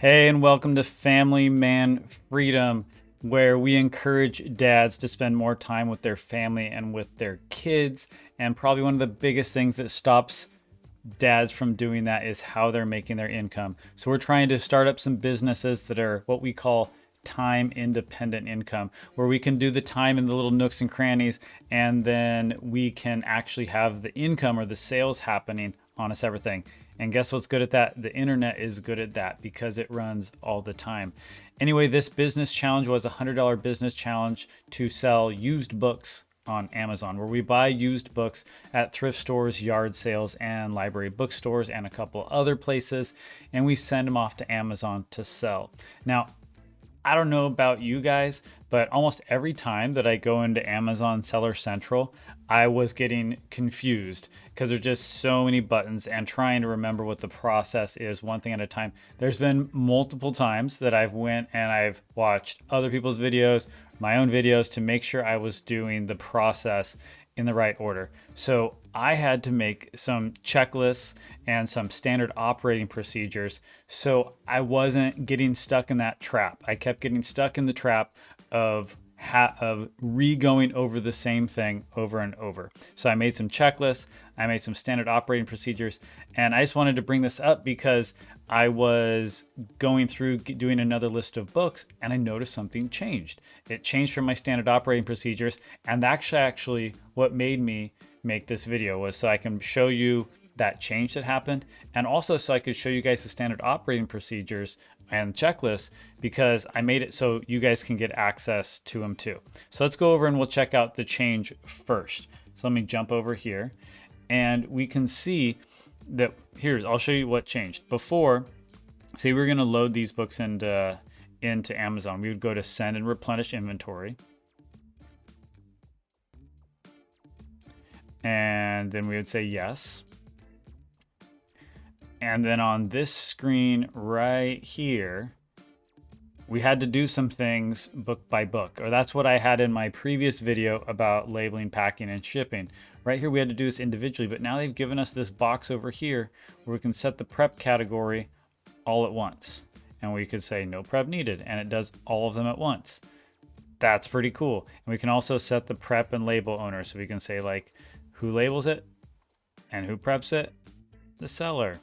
Hey, and welcome to Family Man Freedom, where we encourage dads to spend more time with their family and with their kids. And probably one of the biggest things that stops dads from doing that is how they're making their income. So we're trying to start up some businesses that are what we call time independent income, where we can do the time in the little nooks and crannies, and then we can actually have the income or the sales happening on a separate thing. And guess what's good at that? The internet is good at that because it runs all the time. Anyway, this business challenge was a $100 business challenge to sell used books on Amazon, where we buy used books at thrift stores, yard sales, and library bookstores, and a couple other places, and we send them off to Amazon to sell. Now, I don't know about you guys, but almost every time that I go into Amazon Seller Central, I was getting confused because there's just so many buttons and trying to remember what the process is one thing at a time. There's been multiple times that I've went and I've watched other people's videos, my own videos to make sure I was doing the process in the right order. So I had to make some checklists and some standard operating procedures so I wasn't getting stuck in that trap. I kept getting stuck in the trap of re-going over the same thing over and over. So I made some checklists, I made some standard operating procedures, and I just wanted to bring this up because I was going through doing another list of books and I noticed something changed. It changed from my standard operating procedures, and that's actually what made me make this video, was so I can show you that change that happened, and also so I could show you guys the standard operating procedures and checklists, because I made it so you guys can get access to them too. So let's go over and we'll check out the change first. So let me jump over here and we can see that I'll show you what changed. Before, say we're going to load these books into Amazon. We would go to send and replenish inventory. And then we would say yes. And then on this screen right here, we had to do some things book by book, or that's what I had in my previous video about labeling, packing, and shipping. Right here, we had to do this individually, but now they've given us this box over here where we can set the prep category all at once. And we could say no prep needed, and it does all of them at once. That's pretty cool. And we can also set the prep and label owner. So we can say like who labels it and who preps it, the seller.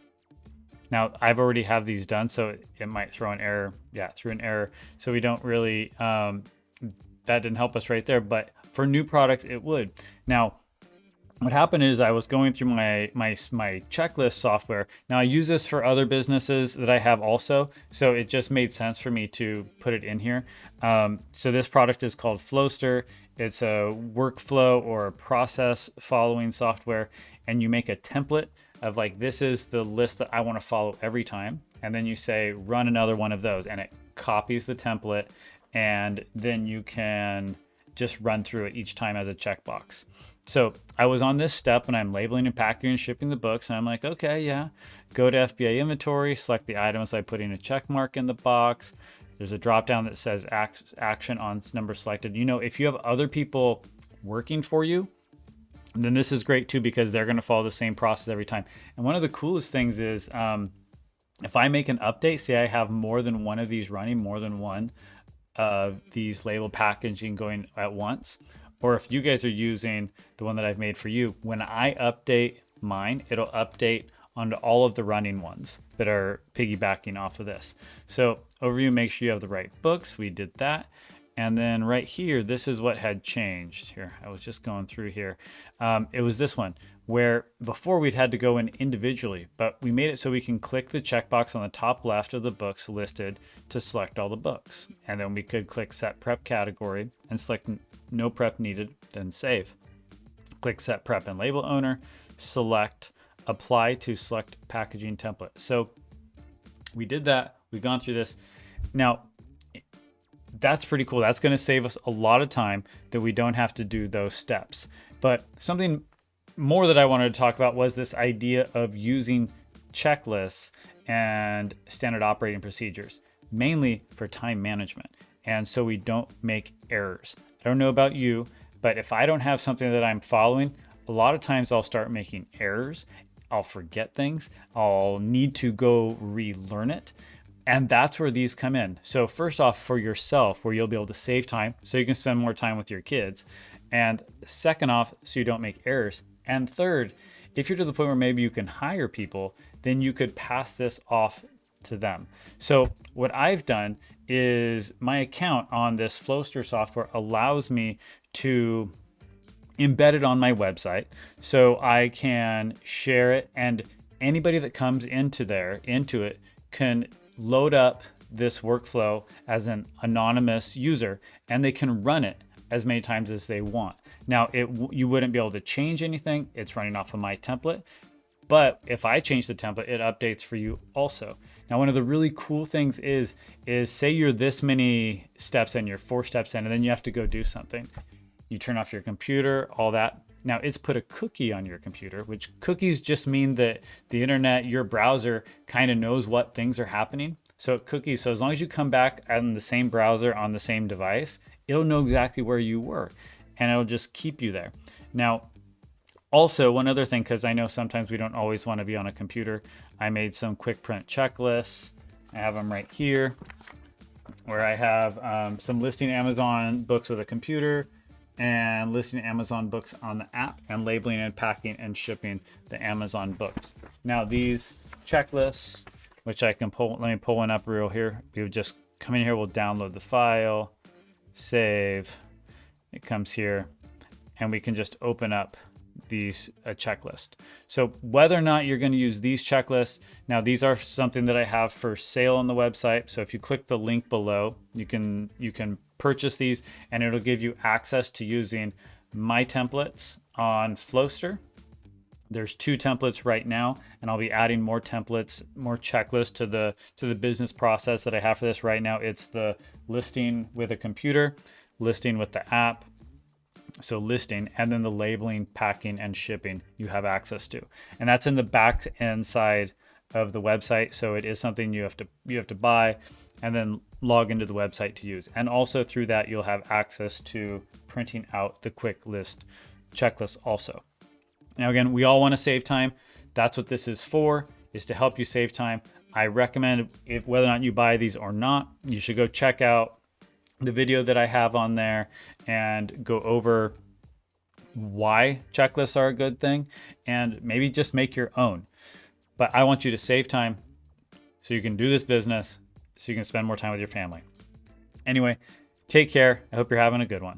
Now I've already have these done, so it might throw an error. Yeah, threw an error. So we don't really, that didn't help us right there, but for new products, it would. Now, what happened is I was going through my checklist software. Now I use this for other businesses that I have also, so it just made sense for me to put it in here. So this product is called Flowster. It's a workflow or a process following software, and you make a template of like, this is the list that I want to follow every time. And then you say, run another one of those, and it copies the template, and then you can just run through it each time as a checkbox. So I was on this step and I'm labeling and packing and shipping the books. And I'm like, okay, yeah, go to FBA inventory, select the items by putting a check mark in the box. There's a drop down that says action on number selected. You know, if you have other people working for you, then this is great too, because they're going to follow the same process every time. And one of the coolest things is if I make an update, say I have more than one of these running, more than one of these label packaging going at once, or if you guys are using the one that I've made for you, when I update mine, it'll update onto all of the running ones that are piggybacking off of this. So overview, make sure you have the right books. We did that. And then right here, this is what had changed here. I was just going through here. It was this one where before we'd had to go in individually, but we made it so we can click the checkbox on the top left of the books listed to select all the books. And then we could click set prep category and select no prep needed, then save. Click set prep and label owner, select apply to select packaging template. So we did that. We've gone through this. Now, that's pretty cool. That's going to save us a lot of time that we don't have to do those steps. But something more that I wanted to talk about was this idea of using checklists and standard operating procedures, mainly for time management. And so we don't make errors. I don't know about you, but if I don't have something that I'm following, a lot of times I'll start making errors. I'll forget things. I'll need to go relearn it. And that's where these come in. So first off, for yourself, where you'll be able to save time so you can spend more time with your kids. And second off, so you don't make errors. And third, if you're to the point where maybe you can hire people, then you could pass this off to them. So what I've done is my account on this Flowster software allows me to embed it on my website so I can share it, and anybody that comes into it can load up this workflow as an anonymous user, and they can run it as many times as they want. Now, you wouldn't be able to change anything. It's running off of my template. But if I change the template, it updates for you also. Now, one of the really cool things is say you're this many steps in, you're 4 steps in, and then you have to go do something. You turn off your computer, all that. Now it's put a cookie on your computer, which cookies just mean that the internet, your browser kind of knows what things are happening. So cookies, so as long as you come back on the same browser on the same device, it'll know exactly where you were and it'll just keep you there. Now, also one other thing, because I know sometimes we don't always want to be on a computer, I made some quick print checklists. I have them right here where I have some listing Amazon books with a computer, and listing Amazon books on the app, and labeling and packing and shipping the Amazon books. Now these checklists, which I can pull, let me pull one up real here. We would just come in here, we'll download the file, save, it comes here, and we can just open up these checklist. So whether or not you're going to use these checklists, now these are something that I have for sale on the website. So if you click the link below, you can purchase these, and it'll give you access to using my templates on Flowster. There's 2 templates right now, and I'll be adding more templates, more checklists to the business process that I have for this. Right now, it's the listing with a computer, listing with the app, so listing, and then the labeling, packing, and shipping you have access to. And that's in the back end side of the website. So it is something you have to buy and then log into the website to use. And also through that, you'll have access to printing out the quick list checklist also. Now, again, we all want to save time. That's what this is for, is to help you save time. I recommend, whether or not you buy these or not, you should go check out the video that I have on there and go over why checklists are a good thing, and maybe just make your own. But I want you to save time so you can do this business, so you can spend more time with your family. Anyway, take care. I hope you're having a good one.